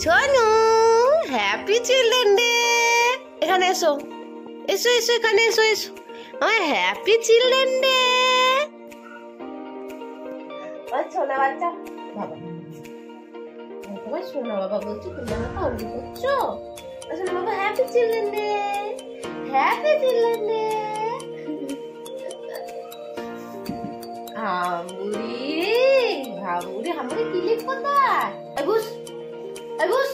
Sonu, happy children day. এখানে এসো, এসো এসো, এখানে এসো এসো। আমার হ্যাপি চিলড্রেন ডে। সোনা বাচ্চা বাবা, তোমার সোনা বাবা বলছো, তুমি আমাকে অল্প করছো। সোনা বাবা happy children day, happy children day. হামুড়ি কি লিখ কোথায়? এবুস এবুস,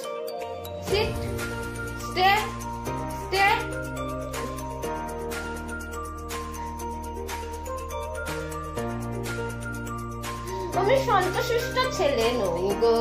সিট, স্টে স্টে। আমি শান্তশিষ্ট ছেলে নই গো।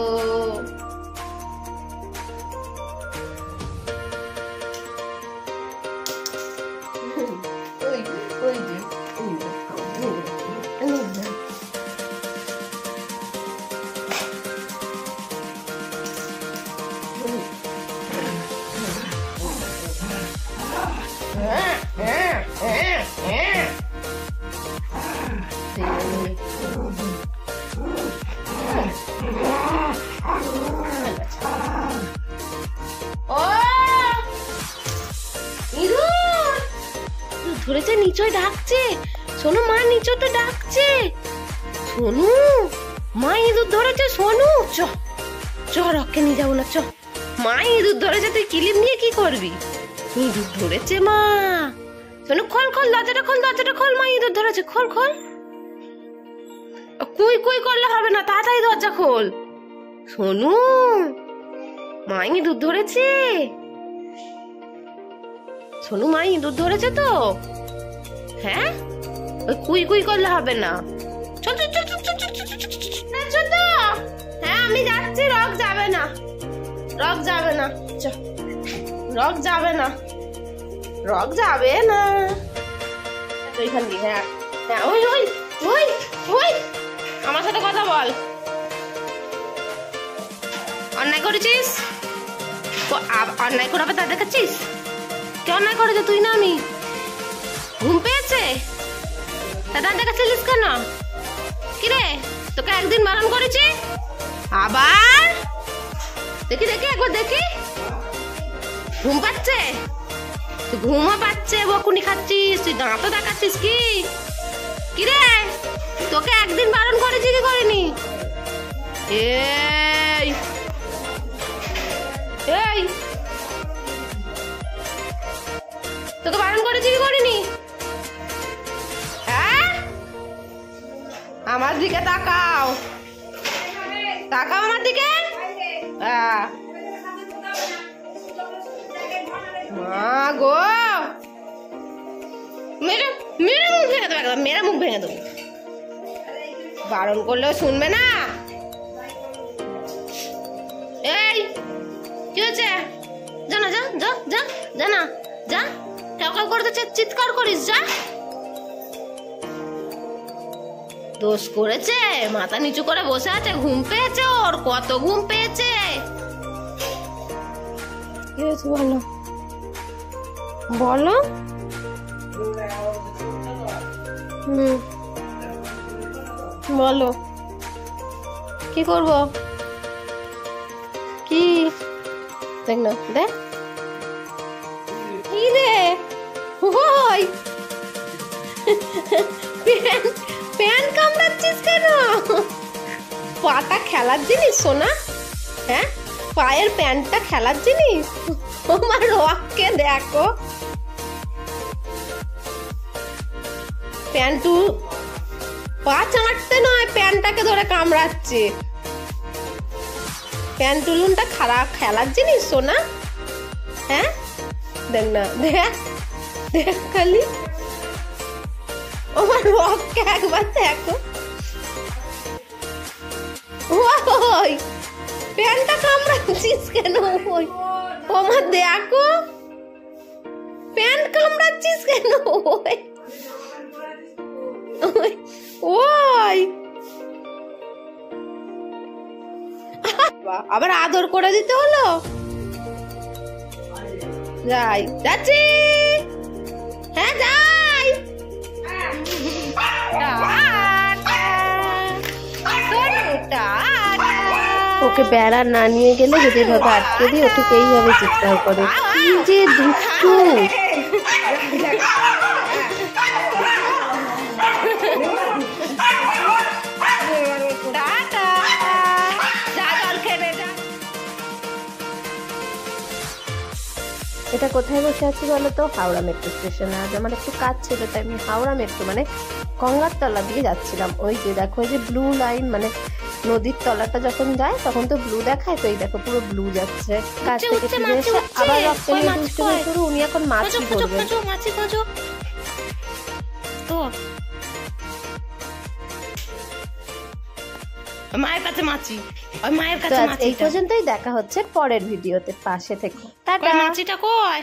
ধরেছে, নিচয় ডাকছে। শোনো, মা নিচয় তো ডাকছে। শোনু, মা ইঁদুর ধরেছে। শোনু, চ চ, রক্ষে নিয়ে যাবো না, চ। মা ইঁদুর ধরেছে, তুই কিলিপ নিয়ে কি করবি? ইঁদুর ধরেছে মা। শোনো, খোল খোল দরজাটা, খোল দরজাটা খোল। মা ইঁদুর ধরেছে, খোল খোল। কুই কুই করলে হবে না, তাড়াতাড়ি দরজা খোল। শোনু, মা ইঁদুর ধরেছে। শোনু, মা ইঁদুর ধরেছে তো। হ্যাঁ, ওই কুই কুই করলে হবে না। চল চল চল চল চল চল চল। হ্যাঁ, আমি যাচ্ছি। রক যাবে না, রক যাবে না, রক যাবে না, রক যাবে না। ওইখান দিয়ে, হ্যাঁ হ্যাঁ, ওই ওই ওই ওই, আমার সাথে কথা বল। অন্যায় করেছিস, অন্যায় করে তা দেখাচ্ছিস। কে অন্যায় করেছে, তুই না আমি? ঘুম পেয়েছে দাদা, দেখাচ্ছিলিস কেন? কিরে, তোকে একদিন বারণ করেছি, আবার দেখি দেখি, একবার দেখি। ঘুম পাচ্ছে, তুই ঘুমও পাচ্ছে, বকুনি খাচ্ছিস, তুই দাঁতও দেখাচ্ছিস কি? কিরে, তোকে একদিন বারণ করেছি কি করিনি? এই এই, তোকে বারণ করেছি কি করিনি? হ্যাঁ, আমার দিকে তাকাও, তাকাও আমার দিকে। মা গো, মেরে মেরে মুখ ভেঙে দেবো, একদম মেরে মুখ ভেঙে দেবো। বারণ করলেও শুনবে না। এই, কি হয়েছে? যা না, যা যা যা, যা না, যা। টাকা করতে চিৎকার করিস, যা। দোষ করেছে, মাথা নিচু করে বসে আছে, ঘুম পেয়েছে। ওর কত ঘুম পেয়েছে। কি হয়েছে বলো, বলো। বলো, কি করব? কি দেখ না, দেখ কি রে। ওই প্যান্ট কামড়াচ্ছিস কেন? পাটা খেলার জিনিস সোনা? হ্যাঁ, পায়ের প্যান্টটা খেলার জিনিস? আমার রককে দেখো, প্যান্টু পা চাটতে নয়, প্যান্টটাকে ধরে কামড়াচ্ছে। প্যান্টুলুনটা খারাপ খেলার জিনিস সোনা? হ্যাঁ, দেখ না, দেখ দেখ খালি আমার রককে একবার দেখো। ওই প্যান্টটা কামড়াচ্ছিস কেন? ওই আমার দেখো, প্যান্ট কামড়াচ্ছিস কেন? ওই ওই আবার আদর করে দিতে হলো। যাই, যাচ্ছি। হ্যাঁ, যাই। Tata, tata. ওকে বেড়া না নিয়ে গেলে যদি এভাবে আটকে দিই ও ঠিক এইভাবে চিৎকার করে, কি যে দুষ্টু। এটা কোথায় বসে আছি বলো তো? হাওড়া মেট্রো স্টেশনে। আজ আমার একটু কাজ ছিল, তাই আমি হাওড়া মেট্রো মানে গঙ্গার দিয়ে যাচ্ছিলাম। ওই যে দেখো ওই যে ব্লু লাইন, মানে নদীর তলাটা যখন যায় তখন তো ব্লু দেখায়, তো এই দেখো পুরো ব্লু যাচ্ছে। কাছ থেকে ফিরে এসে আবার রক্তের দুষ্টুমি শুরু। উনি এখন মাছি ধরবে। তো মায়ের কাছে মাছি, ওই মায়ের কাছে মাছি। এই পর্যন্তই, দেখা হচ্ছে পরের ভিডিওতে, পাশে থেকে। টাটা। মাছিটা কই?